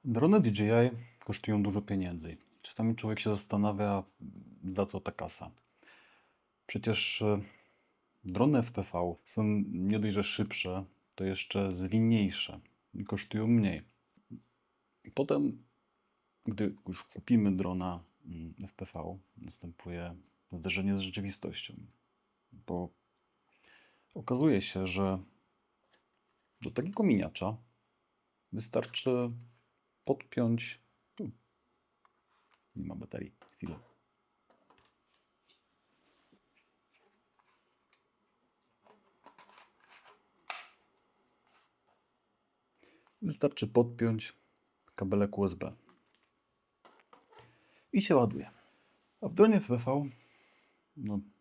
Drony DJI kosztują dużo pieniędzy. Czasami człowiek się zastanawia, za co ta kasa. Przecież drony FPV są nie dość, że szybsze, to jeszcze zwinniejsze i kosztują mniej. Potem, gdy już kupimy drona FPV, następuje zderzenie z rzeczywistością, bo okazuje się, że do takiego miniacza wystarczy podpiąć. Nie ma baterii. Chwilę. Wystarczy podpiąć kabelek USB i się ładuje. A w dronie FPV,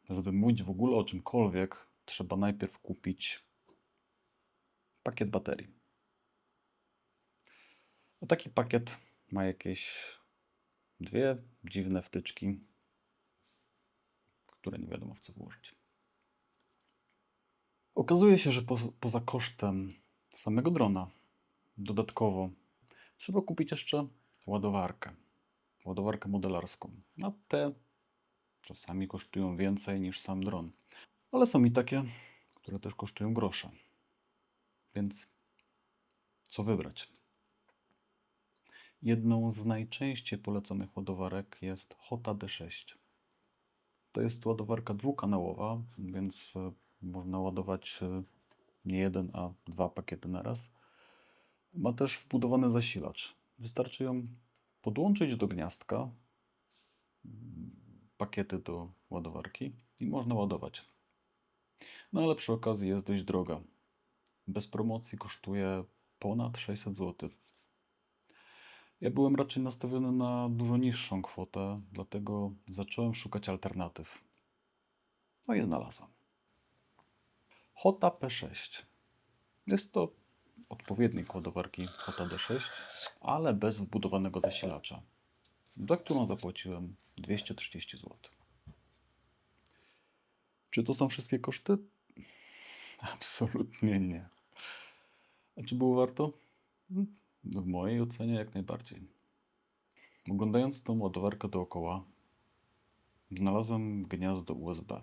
żeby mówić w ogóle o czymkolwiek, trzeba najpierw kupić pakiet baterii. A taki pakiet ma jakieś dwie dziwne wtyczki, które nie wiadomo w co włożyć. Okazuje się, że poza kosztem samego drona dodatkowo trzeba kupić jeszcze ładowarkę. Ładowarkę modelarską. A te czasami kosztują więcej niż sam dron. Ale są i takie, które też kosztują grosze. Więc co wybrać? Jedną z najczęściej polecanych ładowarek jest Hota D6. To jest ładowarka dwukanałowa, więc można ładować nie jeden, a dwa pakiety na raz. Ma też wbudowany zasilacz. Wystarczy ją podłączyć do gniazdka, pakiety do ładowarki i można ładować. No ale przy okazji jest dość droga. Bez promocji kosztuje ponad 600 zł. Ja byłem raczej nastawiony na dużo niższą kwotę, dlatego zacząłem szukać alternatyw. No i znalazłem. Hota P6. Jest to odpowiednik ładowarki Hota D6, ale bez wbudowanego zasilacza, za którą zapłaciłem 230 zł. Czy to są wszystkie koszty? Absolutnie nie. A czy było warto? W mojej ocenie jak najbardziej. Oglądając tą ładowarkę dookoła, znalazłem gniazdo USB.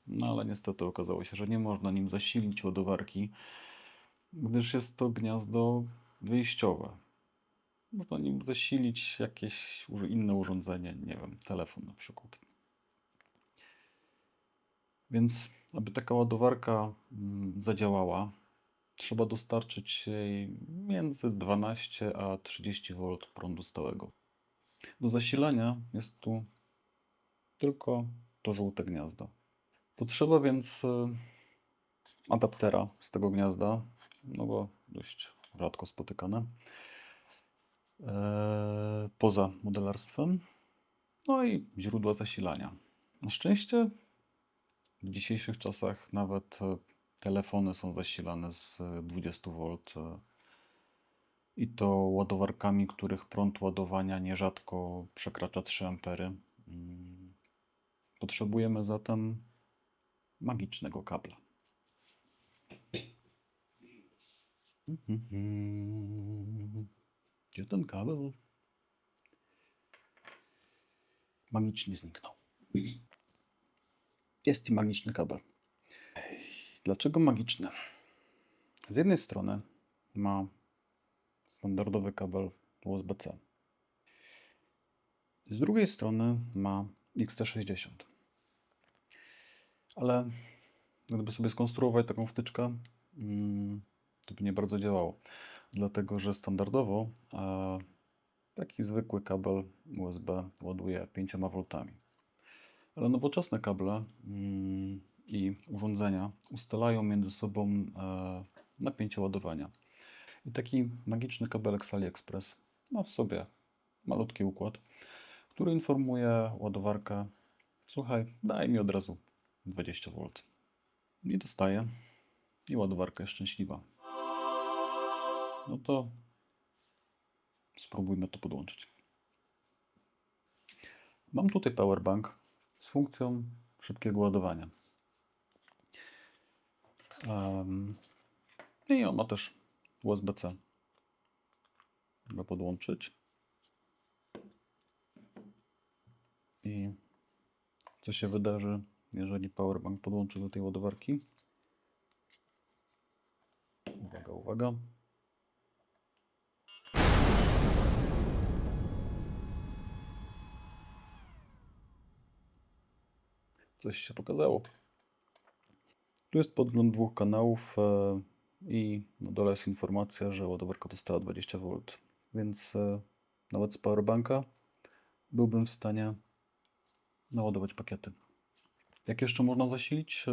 No ale niestety okazało się, że nie można nim zasilić ładowarki, gdyż jest to gniazdo wyjściowe. Można nim zasilić jakieś inne urządzenie, nie wiem, telefon na przykład. Więc aby taka ładowarka zadziałała, trzeba dostarczyć jej między 12 a 30 V prądu stałego. Do zasilania jest tu tylko to żółte gniazdo. Potrzeba więc adaptera z tego gniazda, no bo dość rzadko spotykane, poza modelarstwem, no i źródła zasilania. Na szczęście w dzisiejszych czasach nawet telefony są zasilane z 20 V i to ładowarkami, których prąd ładowania nierzadko przekracza 3 A. Potrzebujemy zatem magicznego kabla. Gdzie ten kabel? Magicznie zniknął. Jest i magiczny kabel. Dlaczego magiczny? Z jednej strony ma standardowy kabel USB-C. Z drugiej strony ma XT60. Ale gdyby sobie skonstruować taką wtyczkę, to by nie bardzo działało. Dlatego, że standardowo taki zwykły kabel USB ładuje 5 V. Ale nowoczesne kable i urządzenia ustalają między sobą napięcie ładowania. I taki magiczny kabelek z AliExpress ma w sobie malutki układ, który informuje ładowarkę: słuchaj, daj mi od razu 20 V. I dostaje. I ładowarka jest szczęśliwa. No to spróbujmy to podłączyć. Mam tutaj powerbank z funkcją szybkiego ładowania. I on ma też USB-C go podłączyć. I co się wydarzy, jeżeli powerbank podłączy do tej ładowarki? Uwaga, uwaga. Coś się pokazało. Tu jest podgląd 2 kanałów i na dole jest informacja, że ładowarka dostała 20V, więc nawet z powerbanka byłbym w stanie naładować pakiety. Jak jeszcze można zasilić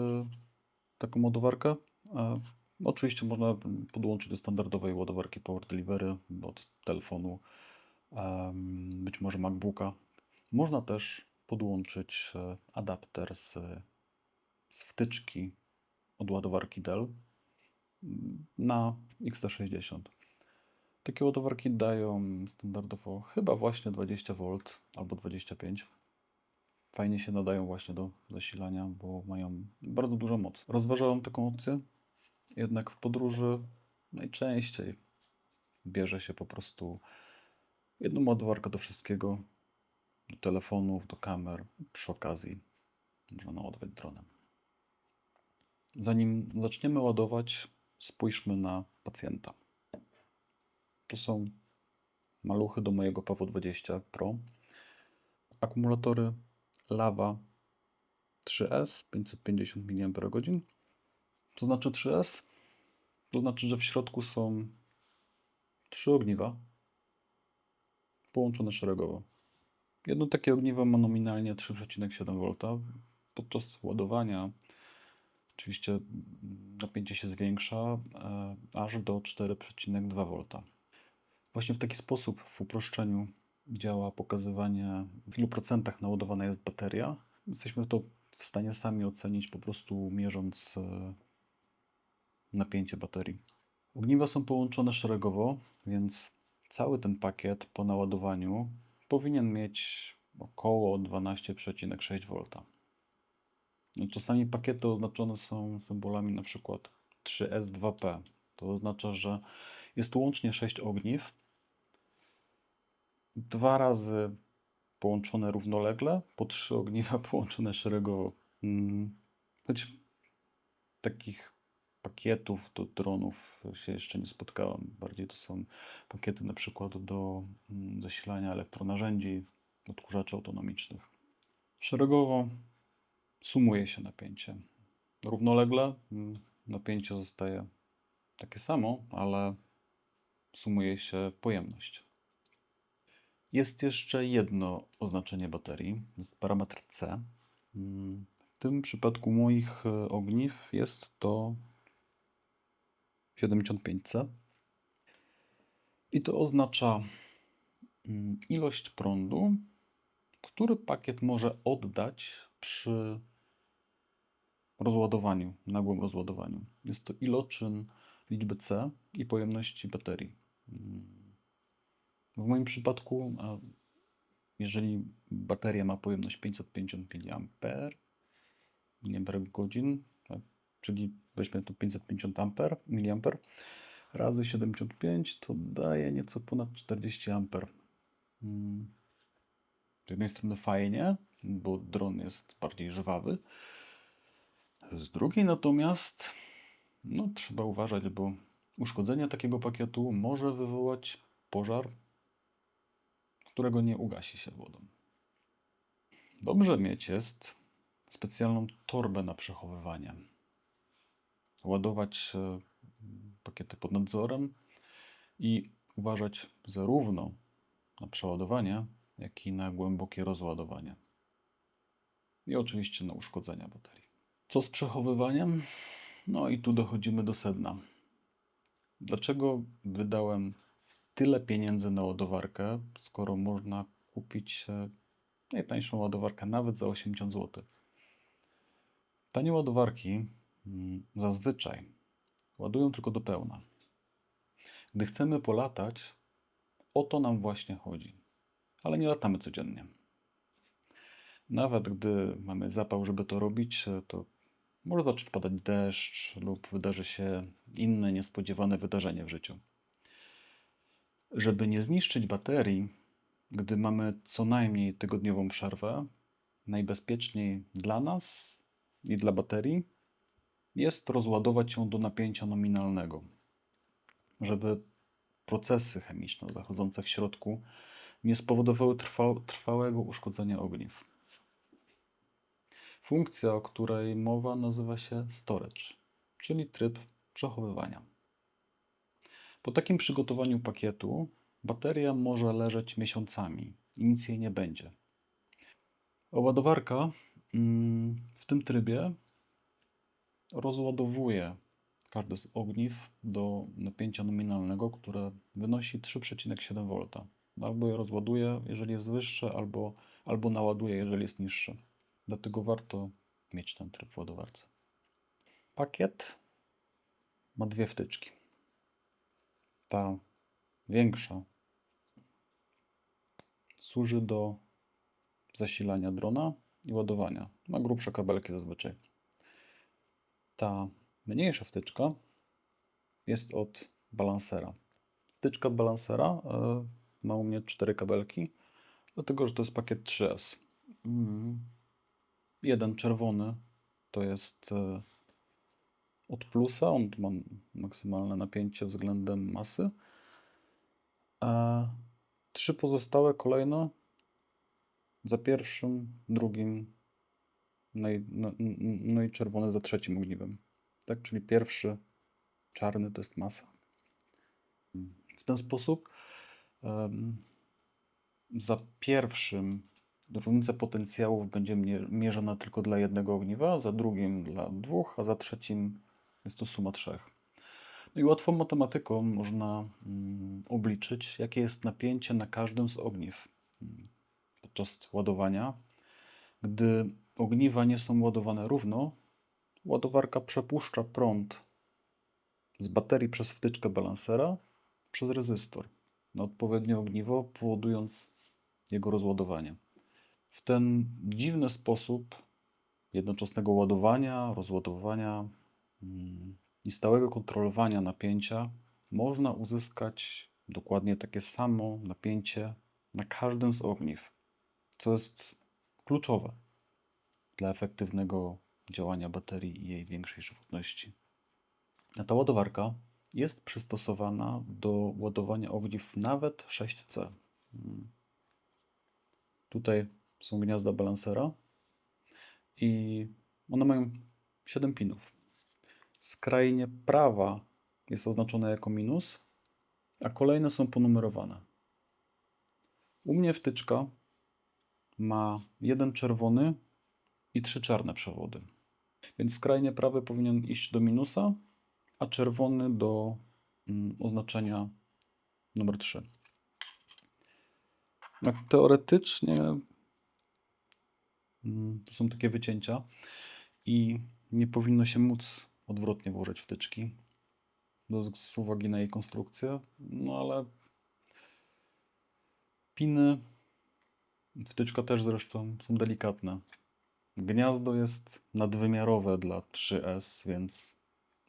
taką ładowarkę? Oczywiście można podłączyć do standardowej ładowarki Power Delivery od telefonu, być może MacBooka. Można też podłączyć adapter z wtyczki od ładowarki Dell na XT60. Takie ładowarki dają standardowo chyba właśnie 20V albo 25. Fajnie się nadają właśnie do zasilania, bo mają bardzo dużą moc. Rozważałem taką opcję, jednak w podróży najczęściej bierze się po prostu jedną ładowarkę do wszystkiego, do telefonów, do kamer. Przy okazji można naładować dronem. Zanim zaczniemy ładować, spójrzmy na pacjenta. To są maluchy do mojego PW20 Pro. Akumulatory Lava 3S 550 mAh. Co znaczy 3S? To znaczy, że w środku są 3 ogniwa połączone szeregowo. Jedno takie ogniwo ma nominalnie 3,7V. Podczas ładowania oczywiście napięcie się zwiększa aż do 4,2V. Właśnie w taki sposób w uproszczeniu działa pokazywanie, w ilu procentach naładowana jest bateria. Jesteśmy to w stanie sami ocenić, po prostu mierząc napięcie baterii. Ogniwa są połączone szeregowo, więc cały ten pakiet po naładowaniu powinien mieć około 12,6V. Czasami pakiety oznaczone są symbolami na przykład 3S2P. To oznacza, że jest łącznie 6 ogniw, 2 razy połączone równolegle, po 3 ogniwa połączone szeregowo. Choć takich pakietów do dronów się jeszcze nie spotkałem. Bardziej to są pakiety na przykład do zasilania elektronarzędzi, odkurzaczy autonomicznych. Szeregowo sumuje się napięcie. Równolegle napięcie zostaje takie samo, ale sumuje się pojemność. Jest jeszcze jedno oznaczenie baterii, jest parametr C. W tym przypadku moich ogniw jest to 75C. I to oznacza ilość prądu, który pakiet może oddać przy rozładowaniu, nagłym rozładowaniu. Jest to iloczyn liczby C i pojemności baterii. W moim przypadku, jeżeli bateria ma pojemność 550 mAh, czyli weźmy to 550 mAh razy 75, to daje nieco ponad 40 A. Z jednej strony fajnie, bo dron jest bardziej żwawy. Z drugiej natomiast trzeba uważać, bo uszkodzenie takiego pakietu może wywołać pożar, którego nie ugasi się wodą. Dobrze mieć jest specjalną torbę na przechowywanie. Ładować pakiety pod nadzorem i uważać zarówno na przeładowanie, jak i na głębokie rozładowanie. I oczywiście na uszkodzenia baterii. Co z przechowywaniem? I tu dochodzimy do sedna. Dlaczego wydałem tyle pieniędzy na ładowarkę, skoro można kupić najtańszą ładowarkę nawet za 80 zł? Tanie ładowarki zazwyczaj ładują tylko do pełna. Gdy chcemy polatać, o to nam właśnie chodzi. Ale nie latamy codziennie. Nawet gdy mamy zapał, żeby to robić, to może zacząć padać deszcz lub wydarzy się inne niespodziewane wydarzenie w życiu. Żeby nie zniszczyć baterii, gdy mamy co najmniej tygodniową przerwę, najbezpieczniej dla nas i dla baterii jest rozładować ją do napięcia nominalnego, żeby procesy chemiczne zachodzące w środku nie spowodowały trwałego uszkodzenia ogniw. Funkcja, o której mowa, nazywa się storage, czyli tryb przechowywania. Po takim przygotowaniu pakietu bateria może leżeć miesiącami i nic jej nie będzie. A ładowarka w tym trybie rozładowuje każde z ogniw do napięcia nominalnego, które wynosi 3,7 V. Albo je rozładuje, jeżeli jest wyższe, albo naładuje, jeżeli jest niższe. Dlatego warto mieć ten tryb w ładowarce. Pakiet ma dwie wtyczki. Ta większa służy do zasilania drona i ładowania. Ma grubsze kabelki zazwyczaj. Ta mniejsza wtyczka jest od balansera. Wtyczka balansera ma u mnie 4 kabelki, dlatego że to jest pakiet 3S. Jeden czerwony to jest od plusa, on ma maksymalne napięcie względem masy. A 3 pozostałe kolejno za pierwszym, drugim, no i czerwony za trzecim ogniwem. Tak, czyli pierwszy czarny to jest masa. W ten sposób za pierwszym różnica potencjałów będzie mierzona tylko dla jednego ogniwa, za drugim dla dwóch, a za trzecim jest to suma trzech. No i łatwą matematyką można obliczyć, jakie jest napięcie na każdym z ogniw podczas ładowania. Gdy ogniwa nie są ładowane równo, ładowarka przepuszcza prąd z baterii przez wtyczkę balansera przez rezystor na odpowiednie ogniwo, powodując jego rozładowanie. W ten dziwny sposób jednoczesnego ładowania, rozładowania i stałego kontrolowania napięcia można uzyskać dokładnie takie samo napięcie na każdym z ogniw, co jest kluczowe dla efektywnego działania baterii i jej większej żywotności. A ta ładowarka jest przystosowana do ładowania ogniw nawet 6C. Tutaj są gniazda balansera i one mają 7 pinów. Skrajnie prawa jest oznaczona jako minus, a kolejne są ponumerowane. U mnie wtyczka ma jeden czerwony i 3 czarne przewody. Więc skrajnie prawy powinien iść do minusa, a czerwony do oznaczenia numer 3. No, teoretycznie to są takie wycięcia i nie powinno się móc odwrotnie włożyć wtyczki z uwagi na jej konstrukcję, no ale piny, wtyczka też zresztą są delikatne. Gniazdo jest nadwymiarowe dla 3S, więc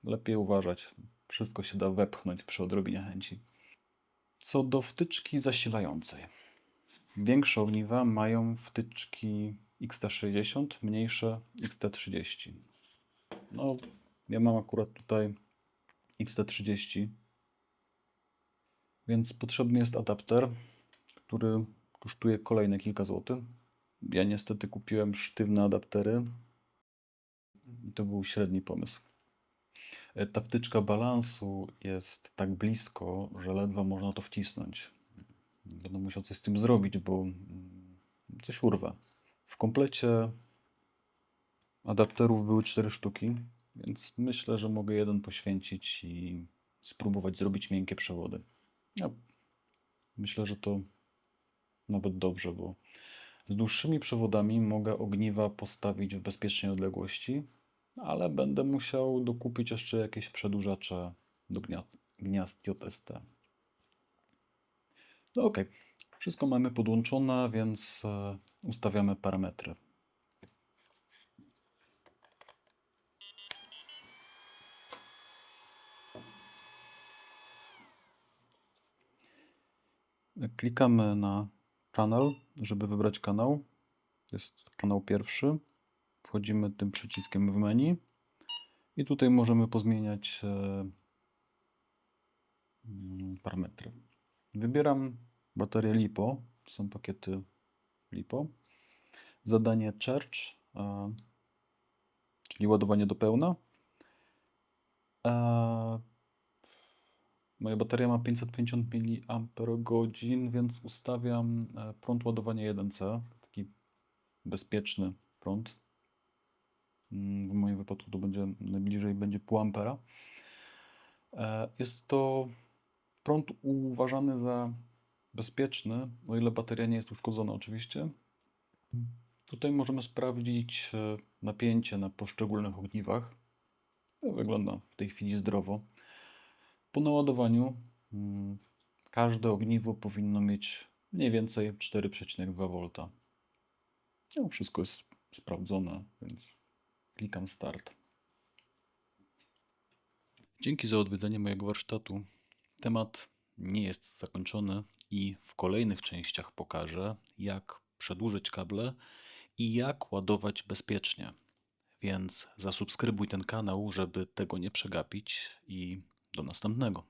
lepiej uważać. Wszystko się da wepchnąć przy odrobinie chęci. Co do wtyczki zasilającej. Większe ogniwa mają wtyczki XT60, mniejsze XT30. No, ja mam akurat tutaj XT30, więc potrzebny jest adapter, który kosztuje kolejne kilka złotych. Ja niestety kupiłem sztywne adaptery. To był średni pomysł. Ta wtyczka balansu jest tak blisko, że ledwo można to wcisnąć. Będę musiał coś z tym zrobić, bo coś urwę. W komplecie adapterów były 4 sztuki, więc myślę, że mogę jeden poświęcić i spróbować zrobić miękkie przewody. Ja myślę, że to nawet dobrze, bo z dłuższymi przewodami mogę ogniwa postawić w bezpiecznej odległości, ale będę musiał dokupić jeszcze jakieś przedłużacze do gniazd JST. No ok, wszystko mamy podłączone, więc ustawiamy parametry. Klikamy na Channel, żeby wybrać kanał. Jest kanał pierwszy. Wchodzimy tym przyciskiem w menu i tutaj możemy pozmieniać parametry. Wybieram baterię LiPo. Są pakiety LiPo. Zadanie Charge, czyli ładowanie do pełna. Moja bateria ma 550 mAh, więc ustawiam prąd ładowania 1C. Taki bezpieczny prąd. W moim wypadku to będzie najbliżej będzie pół ampera. Jest to prąd uważany za bezpieczny, o ile bateria nie jest uszkodzona oczywiście. Tutaj możemy sprawdzić napięcie na poszczególnych ogniwach. To wygląda w tej chwili zdrowo. Po naładowaniu każde ogniwo powinno mieć mniej więcej 4,2 V. No, wszystko jest sprawdzone, więc klikam Start. Dzięki za odwiedzenie mojego warsztatu. Temat nie jest zakończony i w kolejnych częściach pokażę, jak przedłużyć kable i jak ładować bezpiecznie. Więc zasubskrybuj ten kanał, żeby tego nie przegapić i do następnego.